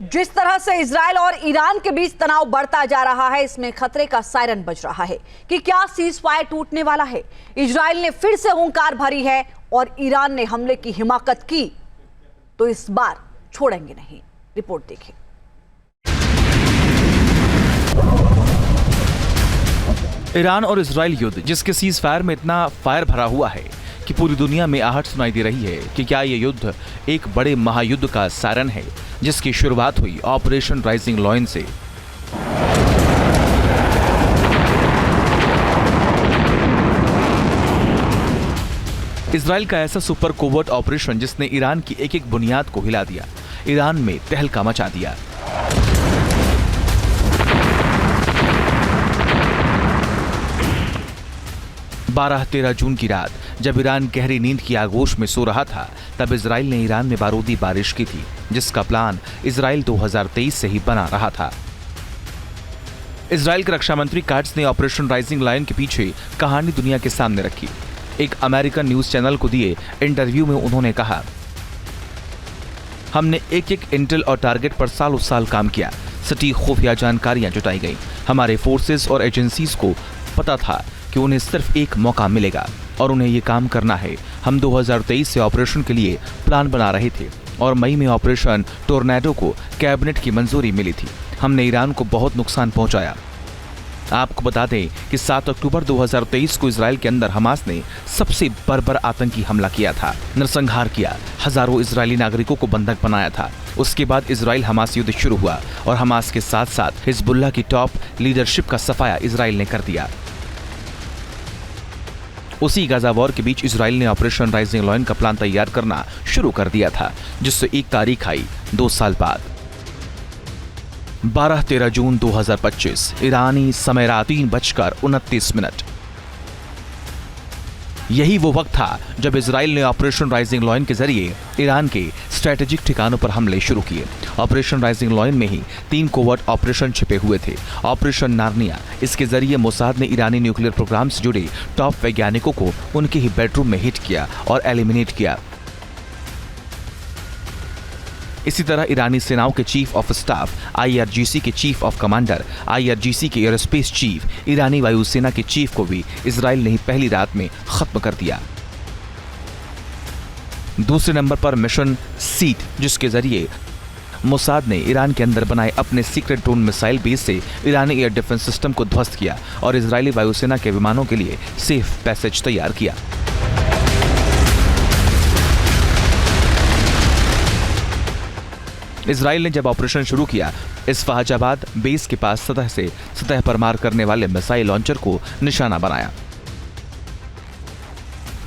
जिस तरह से इजराइल और ईरान के बीच तनाव बढ़ता जा रहा है, इसमें खतरे का सायरन बज रहा है कि क्या सीज फायर टूटने वाला है। इजराइल ने फिर से हुंकार भरी है और ईरान ने हमले की हिमाकत की तो इस बार छोड़ेंगे नहीं। रिपोर्ट देखिए। ईरान और इजराइल युद्ध, जिसके सीज फायर में इतना फायर भरा हुआ है कि पूरी दुनिया में आहट सुनाई दे रही है कि क्या ये युद्ध एक बड़े महायुद्ध का सायरन है, जिसकी शुरुआत हुई ऑपरेशन राइजिंग लॉयन से। इजराइल का ऐसा सुपर कोवर्ट ऑपरेशन जिसने ईरान की एक एक बुनियाद को हिला दिया, ईरान में तहलका मचा दिया। बारह 13 जून की रात जब ईरान गहरी नींद की आगोश में सो रहा था, तब इजराइल ने ईरान में बारूदी बारिश की थी, जिसका प्लान इजराइल 2023 से ही बना रहा था। इजराइल के रक्षा मंत्री काट्स ने ऑपरेशन राइजिंग लायन के पीछे कहानी दुनिया के सामने रखी। एक अमेरिकन न्यूज चैनल को दिए इंटरव्यू में उन्होंने कहा, हमने एक एक इंटेल और टारगेट पर सालों साल काम किया, सटीक खुफिया जानकारियां जुटाई गई। हमारे फोर्सेस और एजेंसीज को पता था कि उन्हें सिर्फ एक मौका मिलेगा और उन्हें ये काम करना है। हम 2023 से ऑपरेशन के लिए प्लान बना रहे थे और मई में ऑपरेशन टोर्नेडो को कैबिनेट की मंजूरी मिली थी। हमने ईरान को बहुत नुकसान पहुंचाया। आपको बता दें कि 7 अक्टूबर 2023 को इजराइल के अंदर हमास ने सबसे बर्बर आतंकी हमला किया था, नरसंहार किया, हजारों इजरायली नागरिकों को बंधक बनाया था। उसके बाद इजराइल हमास युद्ध शुरू हुआ और हमास के साथ साथ हिजबुल्लाह की टॉप लीडरशिप का सफाया इजराइल ने कर दिया। उसी गाजा वॉर के बीच इजराइल ने ऑपरेशन राइजिंग लॉयन का प्लान तैयार करना शुरू कर दिया था, जिससे एक तारीख आई 2 साल बाद। 12-13 जून 2025 ईरानी समय रात 3:29। यही वो वक्त था जब इजराइल ने ऑपरेशन राइजिंग लॉयन के जरिए ईरान के स्ट्रेटेजिक ठिकानों पर हमले शुरू किए। ऑपरेशन राइजिंग लॉयन में ही 3 कोवर्ट ऑपरेशन छिपे हुए थे। ऑपरेशन नार्निया, इसके जरिए मोसाद ने ईरानी न्यूक्लियर प्रोग्राम से जुड़े टॉप वैज्ञानिकों को उनके ही बेडरूम में हिट किया और एलिमिनेट किया। इसी तरह ईरानी सेनाओं के चीफ ऑफ स्टाफ, IRGC के चीफ ऑफ कमांडर, IRGC के एयरोस्पेस चीफ, ईरानी वायुसेना के चीफ को भी इजराइल ने ही पहली रात में खत्म कर दिया। दूसरे नंबर पर मिशन सीट, जिसके जरिए मोसाद ने ईरान के अंदर बनाए अपने सीक्रेट ड्रोन मिसाइल बेस से ईरानी एयर डिफेंस सिस्टम को ध्वस्त किया और इजरायली वायुसेना के विमानों के लिए सेफ पैसेज तैयार किया। इजराइल ने जब ऑपरेशन शुरू किया, इस फहाजाबाद बेस के पास सतह पर मार करने वाले मिसाइल लॉन्चर को निशाना बनाया।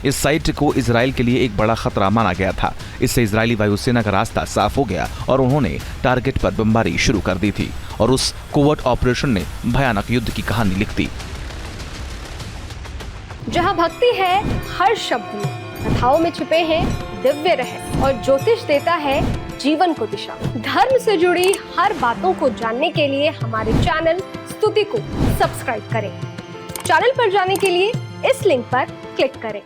इस साइट को इजराइल के लिए एक बड़ा खतरा माना गया था। इससे इजरायली वायुसेना का रास्ता साफ हो गया और उन्होंने टारगेट पर बमबारी शुरू कर दी थी और उस कोवर्ट ऑपरेशन ने भयानक युद्ध की कहानी लिख दी। जहां भक्ति है हर शब्द में, कथाओं में छुपे हैं दिव्य रहस्य और ज्योतिष देता है जीवन को दिशा। धर्म से जुड़ी हर बातों को जानने के लिए हमारे चैनल स्तुति को सब्सक्राइब करें। चैनल पर जाने के लिए इस लिंक पर क्लिक करें।